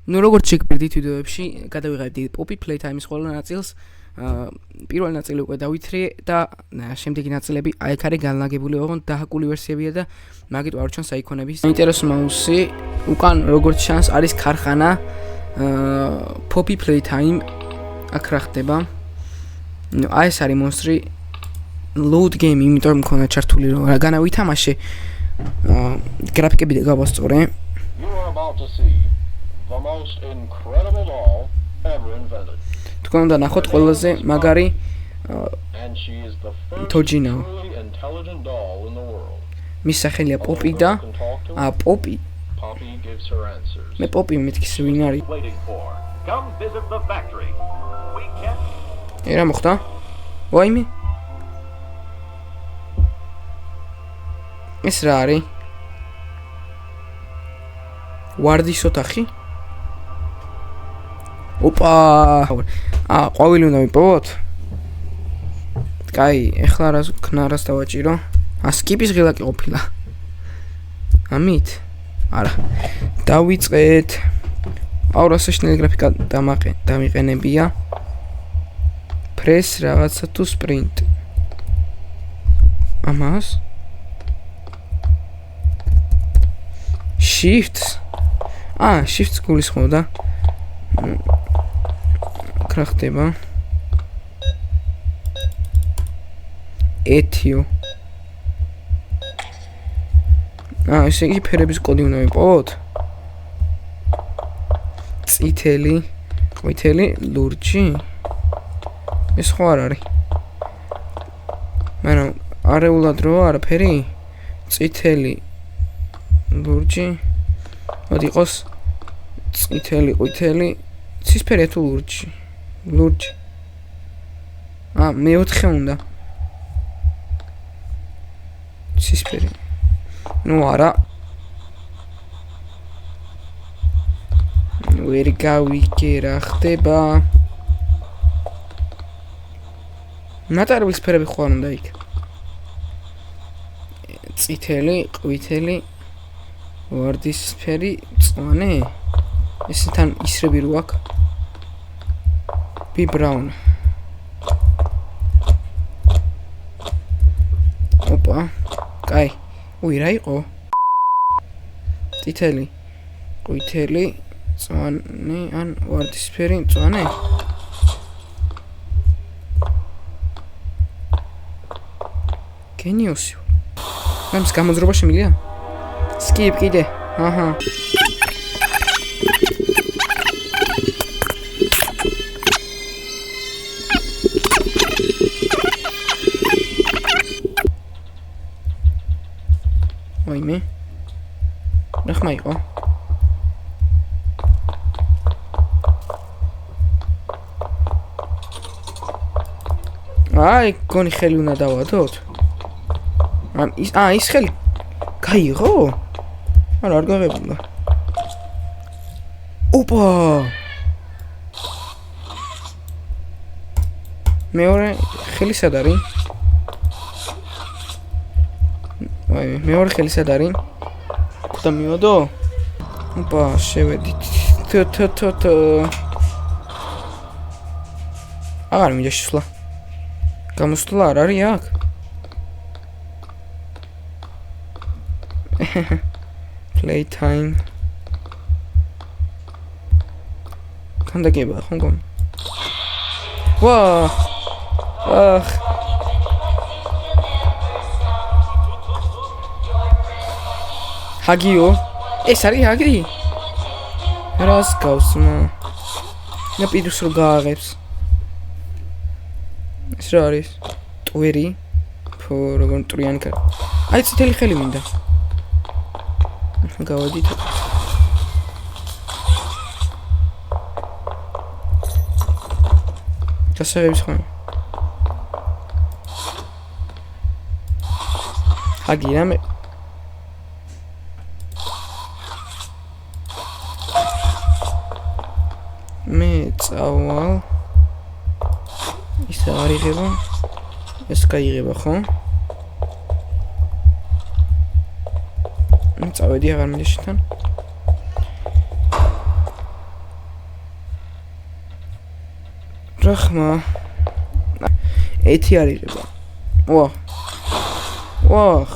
ნუ როგორც შეგვიძლია ვიდეოებში გადავიღებდი Poppy Playtime-ის ყველა ნაწილს. პირველი ნაწილი უკვე დავითრიე და შემდეგი ნაწილები აი აქ არის განლაგებული, ოღონდ დაჰაკული ვერსიებია და მაგით არ ჩანს აიქონების. ინტერესო მაუსი, უკან როგორც ჩანს არის ქარხანა Poppy Playtime აქ რა ხდება. ნუ აი ეს არის მონსტრი load game, იმიტომ მქონდა ჩართული რომ რაგანა ვითამაშე გრაფიკები და გავასწორე. The most incredible doll ever invented. თქვენ უნდა ნახოთ ყველაზე მაგარი And she is the first Tojino. truly intelligent doll in the world. მის სახელია Poppy და Poppy. Poppy gives her answers. მე Poppy მეთქის ვინ არის? Waiting for. Come visit the factory. We can. რა მოხდა? ვაიმე? ეს რა არის? ვარდის ოთახი? ოპა! ყვავილი უნდა მიპოვოთ? კაი, ეხლა რას ქნარას დავაჭირო? სკიპის ღილაკი ყოფილა. ამით? არა. დავიწყეთ. რასაშნელი გრაფიკა დამიყენებია. Press რაღაცა თუ sprint. ამას? Shifts. Shifts გულისხმობდა. რა ხდება? ეთიო. ესე იგი ფერების კოდი უნდა მიპოვოთ. წითელი, ყვითელი, ლურჯი. ეს ხო არ არის. მაგრამ არეულად რო არაფერი? წითელი, ლურჯი. მოდი იყოს წითელი, ყვითელი, ცისფერია თუ ლურჯი? ლურჯი. მეოთხე უნდა. ცისფერი. ნუ არა. ვერ გავიგე რა ხდება. ნატარების ფერები ხო არ უნდა იქ? წითელი, ყვითელი, ვარდისფერი, მწვანე. ესთან ისრები რო აქვს. Brown. ოპა. კაი. რა იყო? წითელი, ყვითელი, მწვანე ან ვარდისფერი, მწვანე? გენიოსი. ამის გამოძრობა შემიძლია? Skip კიდე. აჰა. ვაიმე. ნახმა იყო. გონი ხელი უნდა დავადოთ. ის ხელი. გაიღო? არა, არ გაღებულა. ოპა! მეორე ხელი სად არის? მეორე ხელი სად არის? კუდა მივადო? ოპა, შევედით. აღარ მინდა შესვლა. გამოსვლა არ არის აქ? Playtime. ქანდაკება ხო მგონი? ვაა! ჰაგიო? ეს არის ჰაგი? რას გავს მა? ნაპირს რო გააღებს. ეს რა არის? ტვერი? როგორ მტრიანი კარ. აი წითელი ხელი მინდა. გავადით. გასაღების ხომ? ჰაგი რამე მე წავალ ის არ იღება ეს გაიღება ხო? წავედი აღარ მინდა შეთან რა ხმა? ეთი არიღება. ვახ.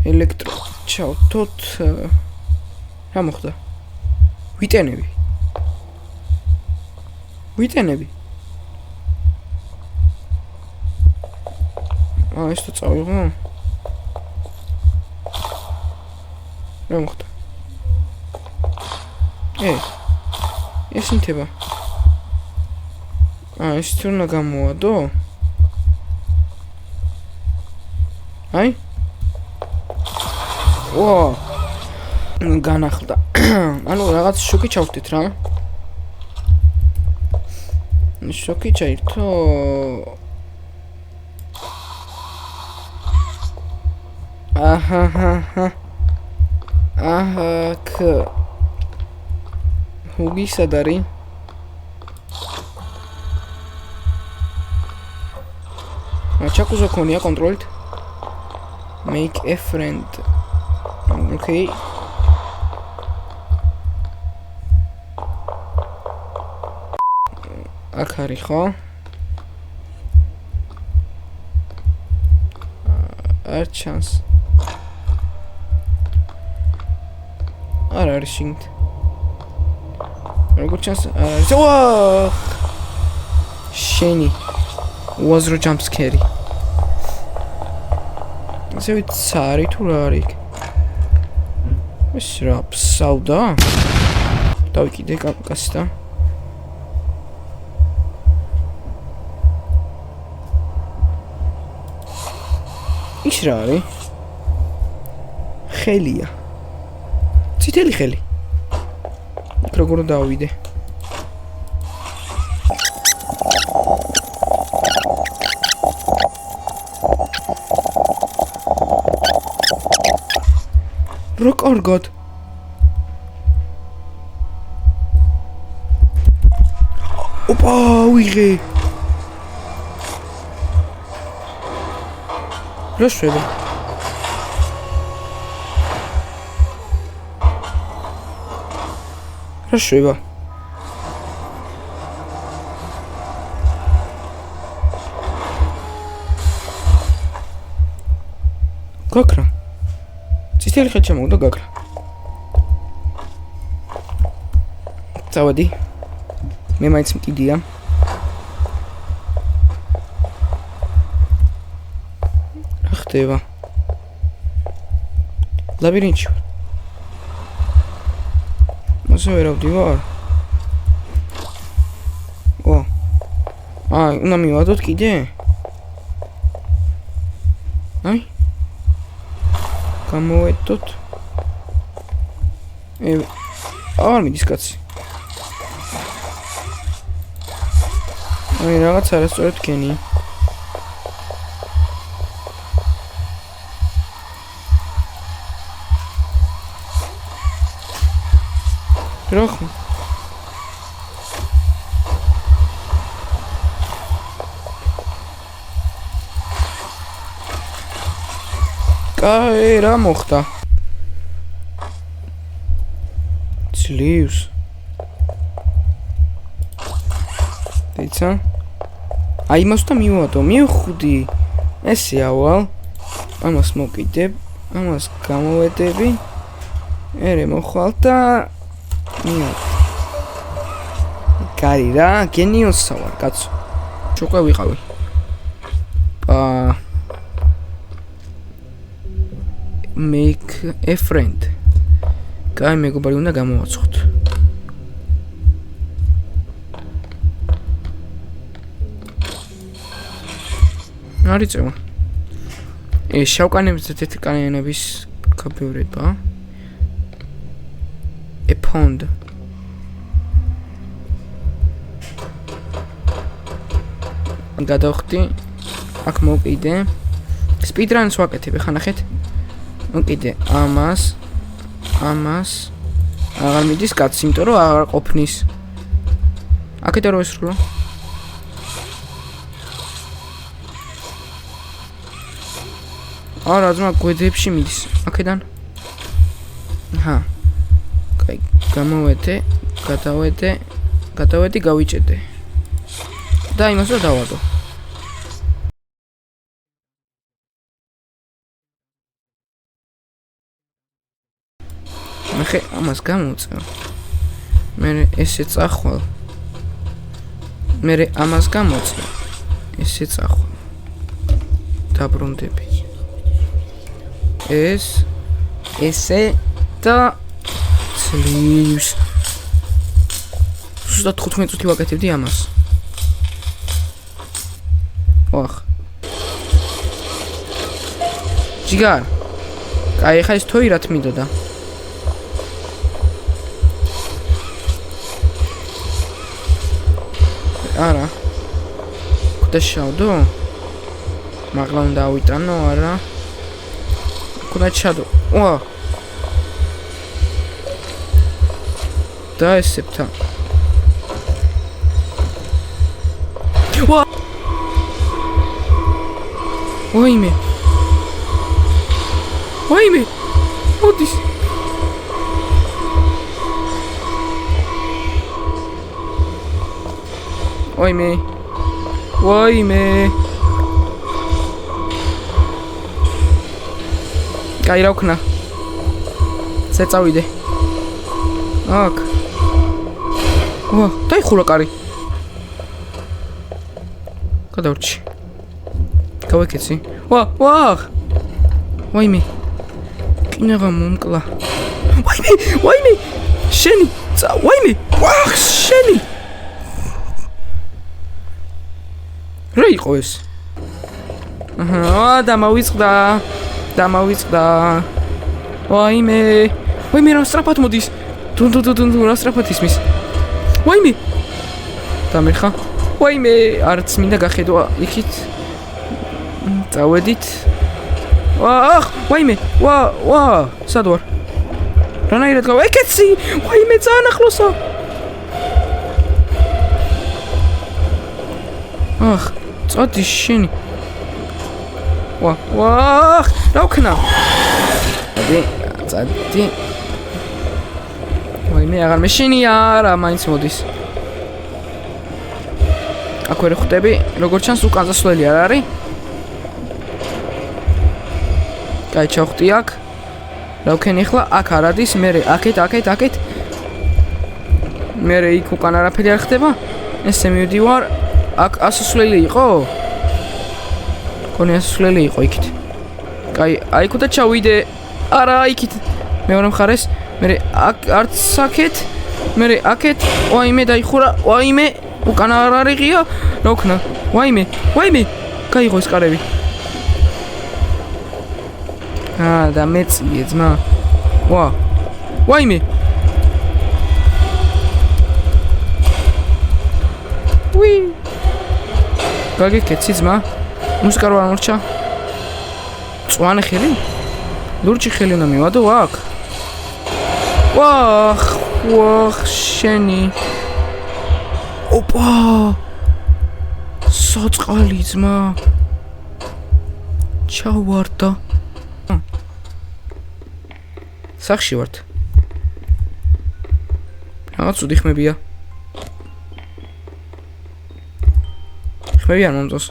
ელექტრო ჩავთოთ. რა მოხდა? ვიტენები. ეს თუ წავიღო? რა მოხდა? ეს ინთება. ეს თუ უნდა გამოვადო? აი? განახლდა. ანუ რაღაც შოკი ჩავხდით რა. შოკი ჩაირთო. ჰუგი სად არის? ჩაკუზო ქონია კონტროლით. Make a friend. Okay. აქ არის ხო? არ ჩანს. არ არის შინთ. როგორ ჩანს? შენი. უაზრო jump scare. ესე ვიცარი თუ რა არის? ეს რა ფსავდა? დავიკიდე კასტა. ის რა არის? ხელია. წითელი ხელი. როგორ დავიდე? რა კარგად. ვიღე. რა შვება? გაქრა. წითელი ხელი ჩამოვიდა გაქრა. წავედი. მე მაინც მკიდია. რა ხდება? ლაბირინთში ვარ. მოსე ვერავდივარ. უნდა მივადოთ კიდე? აი გამოვედოთ. არ მიდის კაცი. აი რაღაც არასწორად გენი. რა ხო? კაი რა მოხდა? ძლივს. დეცა? აი მას და მივადო, მივხვდი. ესე ავალ. ამას მოკიდებ, ამას გამოვედები. ერე მოხვალ და მივად. კარი რა, გენიოსა ვარ, კაცო. ჩოყე ვიყავი. Make a friend. კაი მეგობარი უნდა გამოვაცხოთ. არიწევა. შავკანების და თეთრკანიანების გაბევრება. A pond. გადავხდი. აქ მოვყიდე. Speedruns ვაკეთებ, ხა ნახეთ. მოკიდე ამას. აღარ მიდის კაცი, იმიტომ რომ აღარ ყოფნის. აქეთ რო ესრულო. არა, ძმა გვედებში მიდის. აქედან. კაი, გამოვედე, გადავედი, გავიჭედე. და იმას და დავადო. მე ხე ამას გამოვწევ. მე ესე წახვალ. მე ამას გამოწევ. ესე წახვალ. დაბრუნდები. ესე და ძლივს. ზუსტად 15 წუთი ვაკეთებდი ამას. ოხ. ჯიგარ. აი ხა ეს თოი რათ მინდოდა. არა. კუდა შავდო? მაგლა უნდა ავიტანო, არა. კუდა ჩადო. ვა. და ესეფთა. ვა. ვაიმე. ვაიმე. ოდის. ვაიმე. ვაიმე. კაი რა ვქნა. წავიდე. აქ. ვა, დაიხურა კარი. გადავრჩი. გავეკეცი. ვა. ვაიმე. კინაღა მომკლა. ვაიმე. შენი. ვაიმე. ვახ, შენი. რა იყო ეს? აჰა, დამავიწყდა. ვაიმე, რა სწრაფად მოდის. დუნ, რა სწრაფად ისმის. ვაიმე. დამეხა. ვაიმე, არც მინდა გახედვა იქით. წავედით. ვახ, ვაიმე. ვა, სად ვარ? რანაირად გავეკეცი? ვაიმე, ძალიან ახლოსა. ახ, წოდი შენი. ვა, რა ვქნა? წადი. ვაიმე, აღარ მეშინია, რა მაინც მოდის. აქ ვერ ხვდები, როგორც ჩანს უკან წასვლელი არ არის. კაი, ჩავხტი აქ. რა ვქენი ახლა? აქ არ არის, მე აქეთ. მე იქ უკან არაფერი არ ხდება. ესე მივდივარ. აქ ასასვლელი იყო? კონი ასასვლელი იყო იქით. კაი, აიქო და ჩავიდე. არა, იქით. მეორე მხარეს. მე აქ არც აქეთ. მე აქეთ. ვაიმე, დაიხურა. ვაიმე, უკან არ არიღია. რა ვქნა? ვაიმე. გაიღო ეს კარები. და მეწიე ძმა. ვაიმე. ვი. გაგიკეცი ძმა. მუსიკა რა მორჩა? წვანე ხელი? ლურჯი ხელი უნდა მივადო აქ. ვახ, შენი. ოპა. სოწყალი ძმა. ჩავარდა. სახში ვართ. რაღაც უდი ხმებია. ხმები არ მომწონს.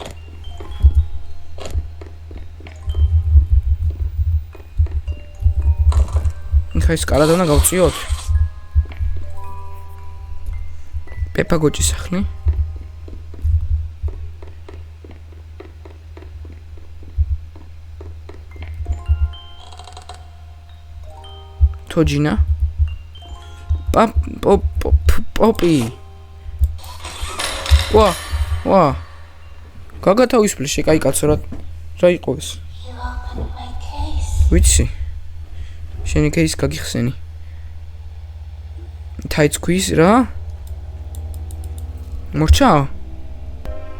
ხა ის კარადა უნდა გავწიოთ. პეპა გოჭის სახლი. თოჯინა. პოპი. ვა. გაგათავისუფლე შეკაი კაცო რა იყო ეს? ვიცი. შენი кейს გაგიხსენი. თაიცქვის რა? მორჩა?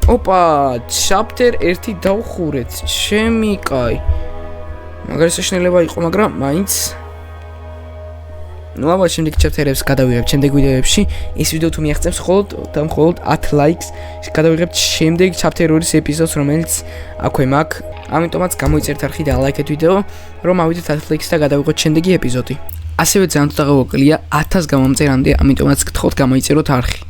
ოპა, chapter 1 დავხურეთ. შემი კაი. მაგარი საშინელება იყო, მაგრამ მაინც ну აბა შემდეგ ჩაპტერებს გადავიღებთ შემდეგ ვიდეოებში. ეს ვიდეო თუ მიაღწევს მხოლოდ 10 ლაიქს გადავიღებთ შემდეგ ჩაპტერ 2-ის ეპიზოდს, რომელიც აქვე მაქვს. ამიტომაც გამოიწერთ არხი და ლაიქეთ ვიდეო, რომ ავიდეთ 10 ლაიქს და გადავიღოთ შემდეგი ეპიზოდი. ასევე ძალიან დაღუპულია 1000 გამომწერამდე, ამიტომაც გთხოვთ გამოიწეროთ არხი.